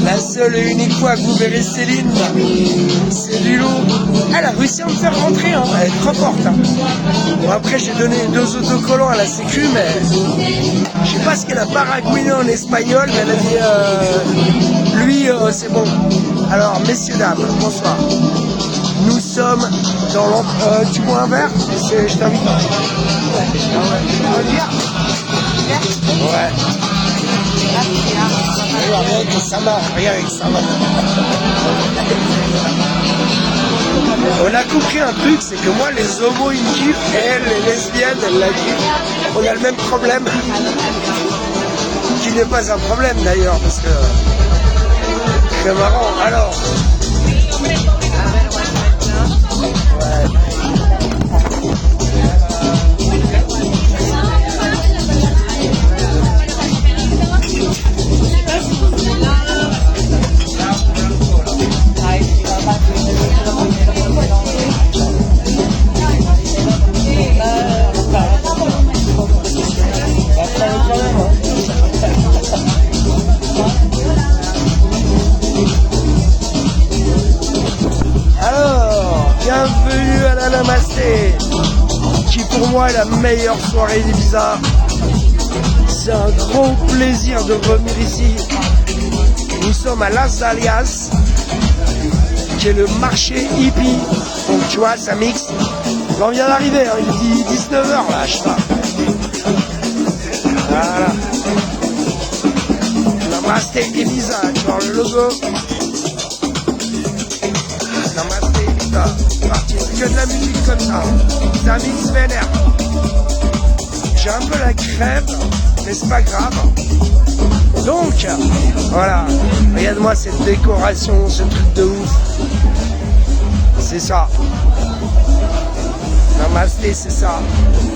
La seule et unique fois que vous verrez Céline, c'est du lourd. Elle a réussi à me faire rentrer, hein. Elle est trop forte. Hein. Bon, après, j'ai donné 2 autocollants à la sécu, mais je sais pas ce qu'elle a baragouiné en espagnol, mais elle a dit lui, c'est bon. Alors, messieurs, dames, bonsoir. Nous sommes dans l'entre... tu bois un verre? Je t'invite. Ouais. Rien que ça va, rien que ça va. On a compris un truc, c'est que moi les homos ils me kiffent et elle, les lesbiennes, elles la kiffent. On a le même problème. Qui n'est pas un problème d'ailleurs, parce que c'est marrant. Alors. Bienvenue à la Namasté, qui pour moi est la meilleure soirée d'Ibiza. C'est un gros plaisir de revenir ici. Nous sommes à Las Dalias, qui est le marché hippie. Donc tu vois, ça mixe. On vient d'arriver, hein, il dit 19h là, je sais pas. Voilà. Namasté Ibiza, tu vois le logo. Namasté Ibiza. Que de la musique comme ça, c'est un mix vénère. J'ai un peu la crève, mais c'est pas grave. Donc, voilà, regarde-moi cette décoration, ce truc de ouf. C'est ça. Namasté, c'est ça.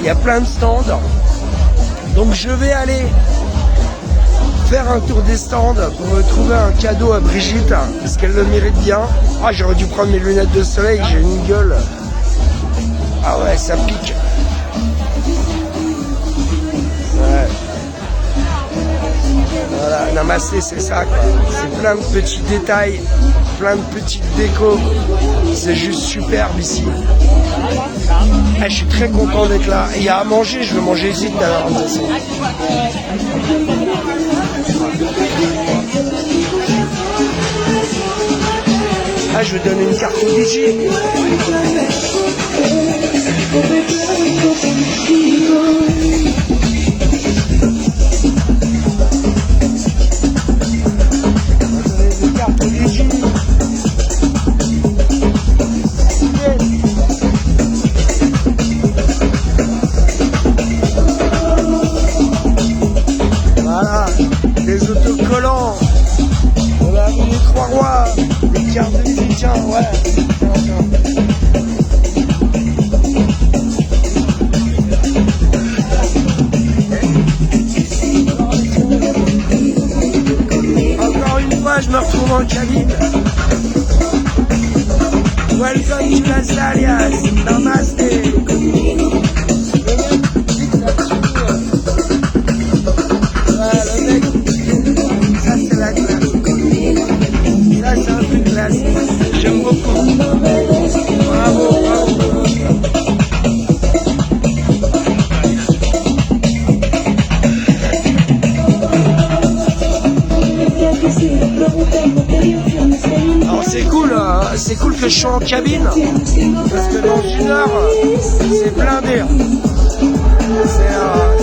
Il y a plein de stands. Donc je vais aller faire un tour des stands pour trouver un cadeau à Brigitte, parce qu'elle le mérite bien. Ah, j'aurais dû prendre mes lunettes de soleil, j'ai une gueule. Ah ouais, ça pique. Ouais. Voilà, Namasté, c'est ça, quoi. C'est plein de petits détails, plein de petites décos. C'est juste superbe ici. Ah, je suis très content d'être là. Il y a à manger, je veux manger ici tout à l'heure. Ah, je vais donner une carte au DJ. Voilà, des autocollants. On a les 3 rois, les cartes de visite, tiens, ouais. Encore une fois, je me retrouve en cabine. Welcome to Las Dalias, Namasté. J'aime beaucoup. Bravo, bravo. Alors c'est cool que je sois en cabine, parce que dans 1 heure, c'est blindé.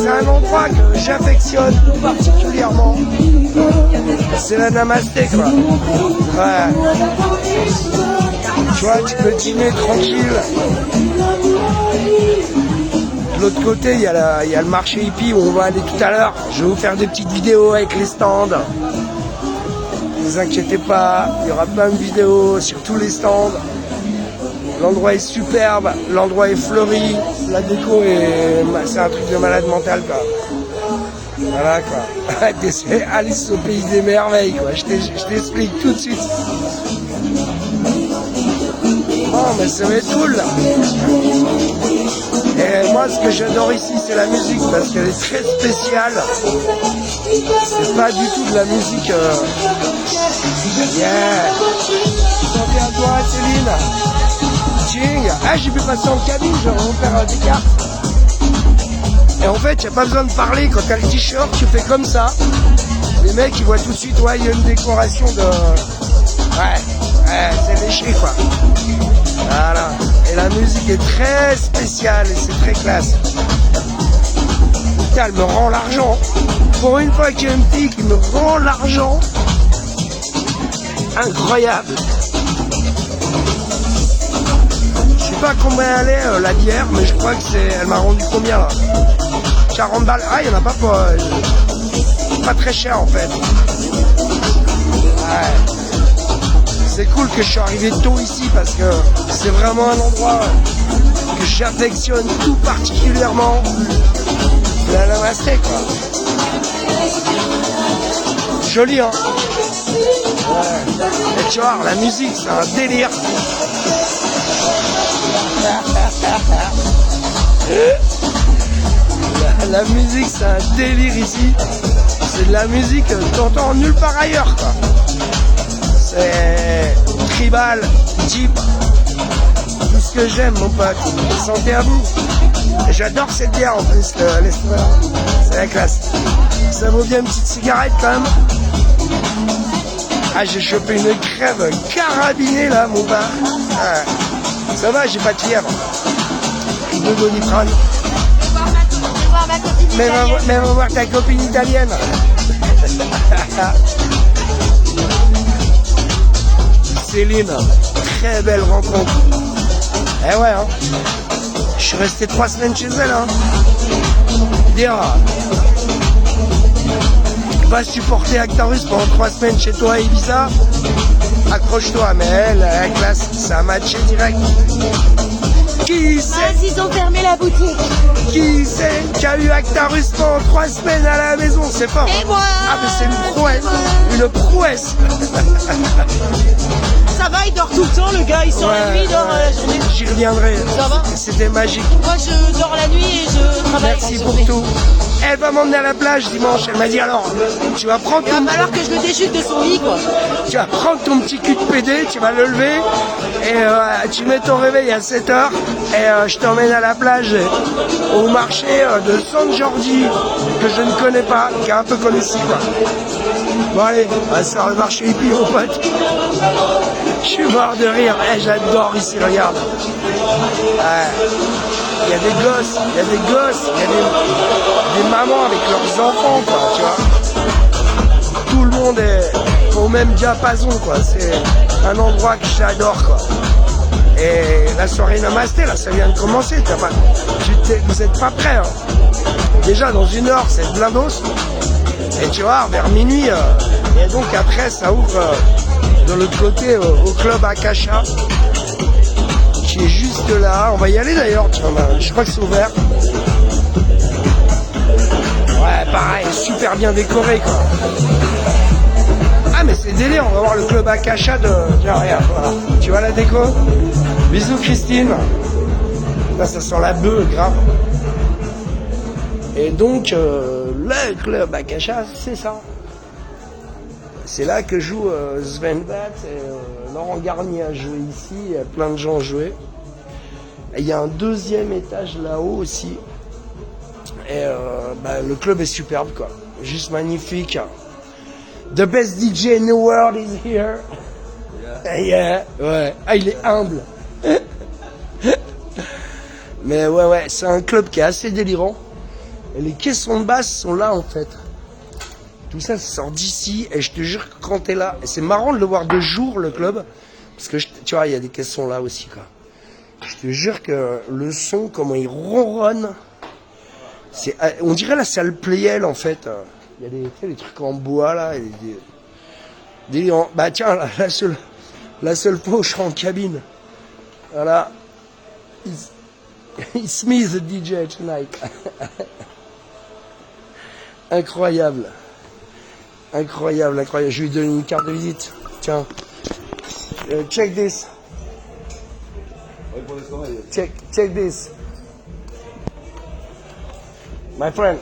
C'est un endroit que j'affectionne tout particulièrement. C'est la Namasté, quoi. Ouais. Tu vois, tu peux dîner tranquille. De l'autre côté, il y a le marché hippie où on va aller tout à l'heure. Je vais vous faire des petites vidéos avec les stands. Ne vous inquiétez pas, il y aura plein de vidéos sur tous les stands. L'endroit est superbe, l'endroit est fleuri, la déco c'est un truc de malade mental, quoi. Voilà, quoi. C'est Alice au pays des merveilles, quoi. Je t'explique tout de suite. Oh, mais ça va être cool, là. Et moi, ce que j'adore ici, c'est la musique, parce qu'elle est très spéciale. C'est pas du tout de la musique Yeah. Santé à toi, Céline. Ching. Ah, j'ai pu passer en cabine, je vais refaire des cartes. Et en fait, il n'y a pas besoin de parler. Quand tu as le t-shirt, tu fais comme ça. Les mecs, ils voient tout de suite, ouais, il y a une décoration de... Ouais, c'est léché, quoi. Voilà. Et la musique est très spéciale et c'est très classe. Putain, elle me rend l'argent. Pour une fois qu'il y a une fille qui me rend l'argent. Incroyable. Je sais pas combien elle est, la bière, mais je crois que c'est... Elle m'a rendu combien, là? 40 balles. Ah, il n'y en a pas pour... pas très cher, en fait. Ouais. C'est cool que je suis arrivé tôt ici parce que c'est vraiment un endroit que j'affectionne tout particulièrement. La Namasté, quoi. Joli, hein. Ouais. Et tu vois, la musique, c'est un délire. La musique, c'est un délire ici. C'est de la musique que t'entends nulle part ailleurs, quoi. C'est tribal, deep, tout ce que j'aime, mon pote. Santé à vous. Et j'adore cette bière en plus, l'Espoir. C'est la classe. Ça vaut bien une petite cigarette quand même. Ah, j'ai chopé une crève carabinée là, mon bar. Ah, ça va, j'ai pas de fièvre. De Doliprane. Mais va voir ta copine italienne. Céline, très belle rencontre. Eh ouais, hein. Je suis resté 3 semaines chez elle, hein. Dire, va supporter Actarus pendant 3 semaines chez toi à Ibiza, accroche-toi, mais elle, la classe, ça a matché direct. Qui c'est? Ils ont fermé la boutique. Qui c'est qui a eu Actarus pendant 3 semaines à la maison? C'est fort. Et moi. Ah, mais c'est une prouesse. Une prouesse. Ça va, il dort tout le temps, le gars. Il sort la nuit, il dort la journée. J'y reviendrai. Ça va? C'était magique. Moi, je dors la nuit et je travaille. Merci pour tout. Elle va m'emmener à la plage dimanche. Elle m'a dit alors, tu vas prendre Il va falloir que je le déchute de son lit, quoi. Tu vas prendre ton petit cul de PD, tu vas le lever et tu mets ton réveil à 7h et je t'emmène à la plage au marché de San Jordi que je ne connais pas, qui est un peu connu ici, quoi. Bon allez, on va se faire le marché hippie, mon pote. Je suis mort de rire. J'adore ici, regarde. Il y a des gosses, il y a des mamans avec leurs enfants, quoi, tu vois. Tout le monde est au même diapason, quoi. C'est un endroit que j'adore, quoi. Et la soirée Namasté, là, ça vient de commencer. Vous êtes pas prêts, hein. Déjà, dans 1 heure, c'est blindos. Et tu vois, vers minuit, et donc après, ça ouvre de l'autre côté au club Akasha, qui est juste là. On va y aller d'ailleurs, je crois que c'est ouvert. Ouais, pareil, super bien décoré, quoi. Ah, mais c'est délire, on va voir le club Akasha de... Tiens, regarde, voilà. Tu vois la déco? Bisous, Christine. Là, ça sent la bœuf, grave. Et donc, le club Akasha, c'est ça. C'est là que joue Sven Bat et Laurent Garnier a joué ici, il y a plein de gens ont joué. Et il y a un 2e étage là-haut aussi. Et le club est superbe, quoi. Juste magnifique. The best DJ in the world is here. Yeah, ouais. Ah, il est humble. Mais ouais, c'est un club qui est assez délirant. Et les caissons de basse sont là, en fait. Tout ça, ça sort d'ici. Et je te jure que quand t'es là, et c'est marrant de le voir de jour, le club. Parce que, tu vois, il y a des caissons là aussi, quoi. Je te jure que le son, comment il ronronne, on dirait la salle Playel, en fait. Il y a des trucs en bois, là. Et bah tiens, la seule fois où je serai en cabine. Voilà. It's me the DJ tonight. Incroyable. Incroyable. Je lui donne une carte de visite. Tiens. Check this. Check this. My friend.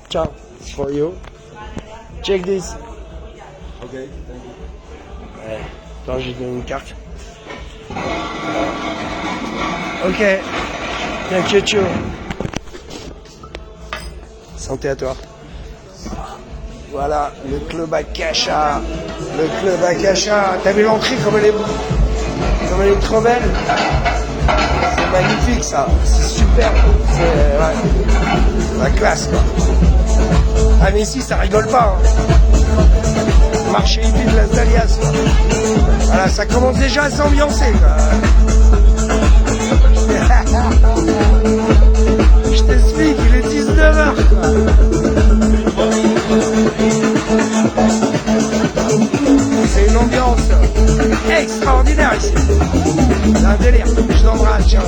Ciao. It's for you. Check this. Okay. Ouais. Attends, j'ai donné une carte. Ok. T'inquiète, chaud. Santé à toi. Voilà, le club Akasha. Le club Akasha. T'as vu l'entrée comme elle est trop belle. C'est magnifique ça. C'est super. C'est ouais. La classe quoi. Ah mais ici ça rigole pas. Hein. Marché hippie de Las Dalias. Quoi. Voilà, ça commence déjà à s'ambiancer. Je t'explique, il est 19h. C'est une ambiance extraordinaire ici. C'est un délire. Je t'embrasse, tiens.